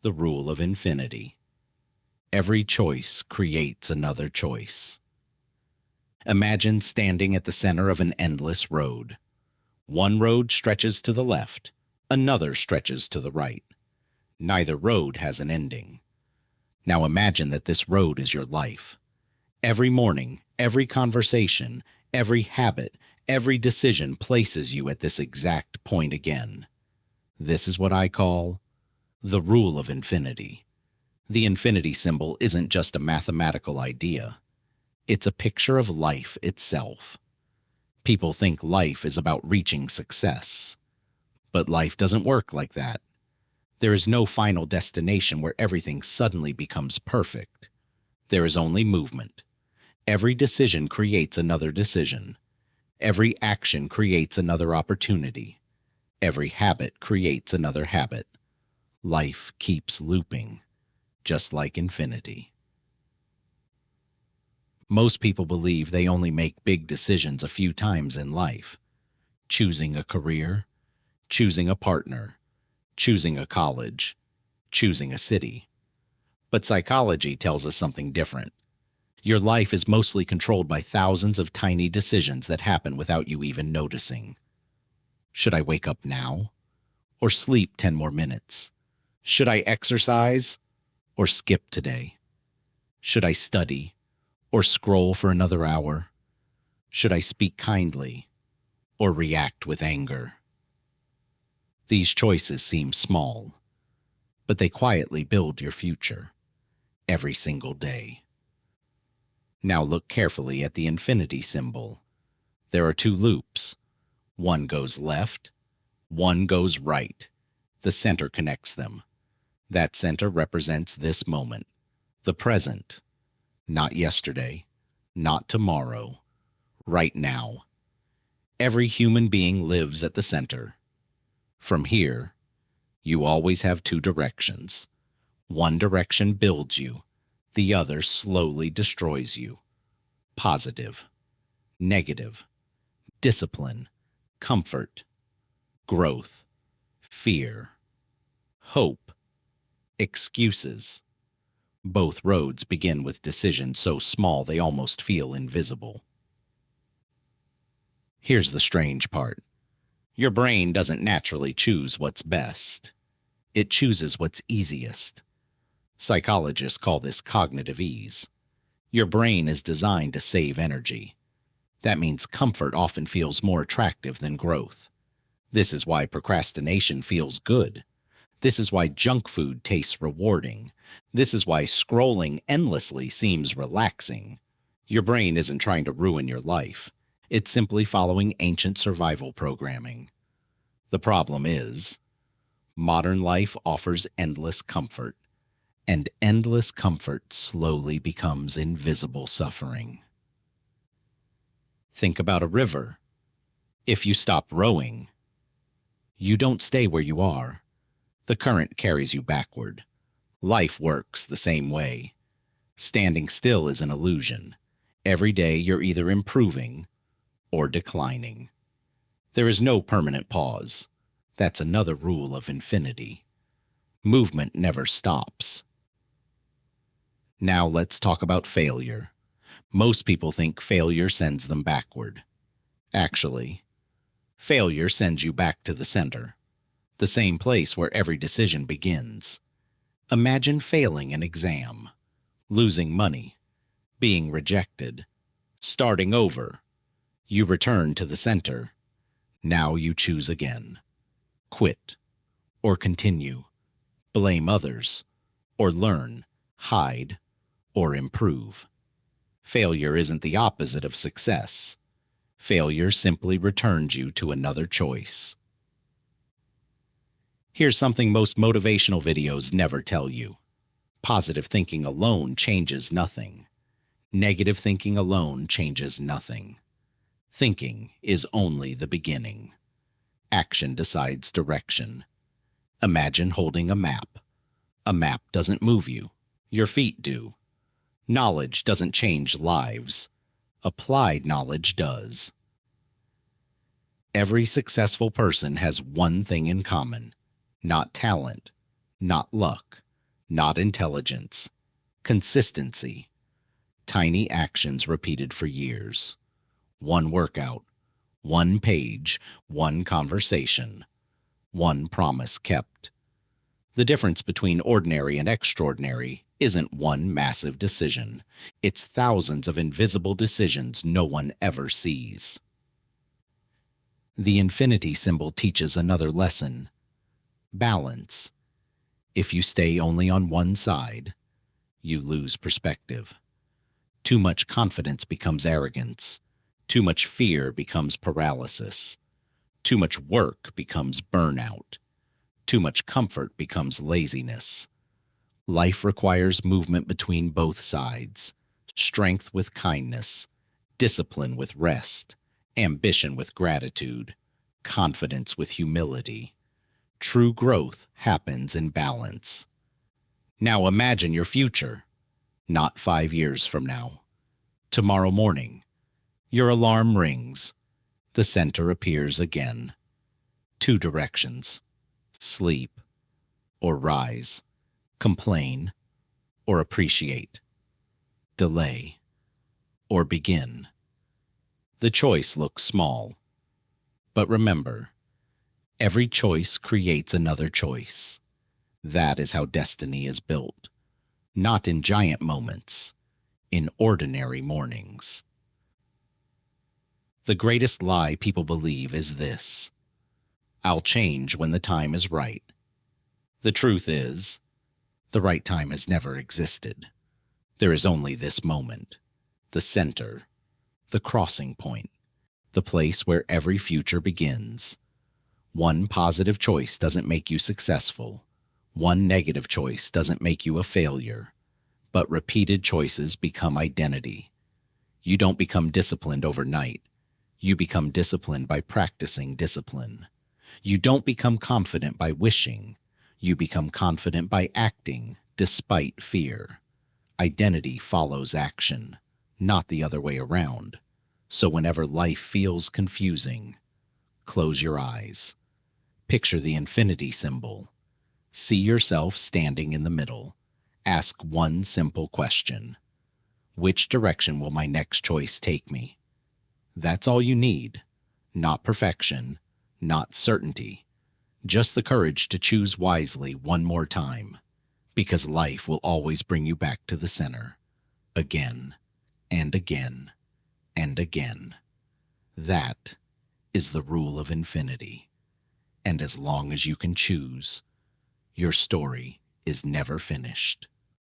The rule of infinity. Every choice creates another choice. Imagine standing at the center of an endless road. One road stretches to the left, another stretches to the right. Neither road has an ending. Now imagine that this road is your life. Every morning, every conversation, every habit, every decision places you at this exact point again. This is what I call the rule of infinity. The infinity symbol isn't just a mathematical idea. It's a picture of life itself. People think life is about reaching success. But life doesn't work like that. There is no final destination where everything suddenly becomes perfect. There is only movement. Every decision creates another decision. Every action creates another opportunity. Every habit creates another habit. Life keeps looping, just like infinity. Most people believe they only make big decisions a few times in life. Choosing a career, choosing a partner, choosing a college, choosing a city. But psychology tells us something different. Your life is mostly controlled by thousands of tiny decisions that happen without you even noticing. Should I wake up now? Or sleep 10 more minutes? Should I exercise? Or skip today? Should I study? Or scroll for another hour? Should I speak kindly? Or react with anger? These choices seem small, but they quietly build your future every single day. Now look carefully at the infinity symbol. There are two loops. One goes left, one goes right. The center connects them. That center represents this moment, the present, not yesterday, not tomorrow, right now. Every human being lives at the center. From here, you always have two directions. One direction builds you, the other slowly destroys you. Positive, negative, discipline, comfort, growth, fear, hope, excuses. Both roads begin with decisions so small they almost feel invisible. Here's the strange part. Your brain doesn't naturally choose what's best. It chooses what's easiest. Psychologists call this cognitive ease. Your brain is designed to save energy. That means comfort often feels more attractive than growth. This is why procrastination feels good. This is why junk food tastes rewarding. This is why scrolling endlessly seems relaxing. Your brain isn't trying to ruin your life. It's simply following ancient survival programming. The problem is, modern life offers endless comfort, and endless comfort slowly becomes invisible suffering. Think about a river. If you stop rowing, you don't stay where you are. The current carries you backward. Life works the same way. Standing still is an illusion. Every day you're either improving or declining. There is no permanent pause. That's another rule of infinity. Movement never stops. Now let's talk about failure. Most people think failure sends them backward. Actually, failure sends you back to the center, the same place where every decision begins. Imagine failing an exam, losing money, being rejected, starting over. You return to the center. Now you choose again. Quit, or continue. Blame others, or learn, hide, or improve. Failure isn't the opposite of success. Failure simply returns you to another choice. Here's something most motivational videos never tell you. Positive thinking alone changes nothing. Negative thinking alone changes nothing. Thinking is only the beginning. Action decides direction. Imagine holding a map. A map doesn't move you. Your feet do. Knowledge doesn't change lives. Applied knowledge does. Every successful person has one thing in common. Not talent, not luck, not intelligence. Consistency. Tiny actions repeated for years. One workout, one page, one conversation, one promise kept. The difference between ordinary and extraordinary isn't one massive decision. It's thousands of invisible decisions no one ever sees. The infinity symbol teaches another lesson. Balance. If you stay only on one side, you lose perspective. Too much confidence becomes arrogance. Too much fear becomes paralysis. Too much work becomes burnout. Too much comfort becomes laziness. Life requires movement between both sides. Strength with kindness. Discipline with rest. Ambition with gratitude. Confidence with humility. True growth happens in balance. Now imagine your future. Not 5 years from now. Tomorrow morning, your alarm rings. The center appears again. 2 directions. Sleep or rise. Complain or appreciate. Delay or begin. The choice looks small. But remember, every choice creates another choice. That is how destiny is built. Not in giant moments, in ordinary mornings. The greatest lie people believe is this: I'll change when the time is right. The truth is, the right time has never existed. There is only this moment, the center, the crossing point, the place where every future begins. One positive choice doesn't make you successful. One negative choice doesn't make you a failure. But repeated choices become identity. You don't become disciplined overnight. You become disciplined by practicing discipline. You don't become confident by wishing. You become confident by acting despite fear. Identity follows action, not the other way around. So whenever life feels confusing, close your eyes. Picture the infinity symbol. See yourself standing in the middle. Ask one simple question. Which direction will my next choice take me? That's all you need. Not perfection, not certainty. Just the courage to choose wisely one more time. Because life will always bring you back to the center. Again, and again, and again. That is the rule of infinity. And as long as you can choose, your story is never finished.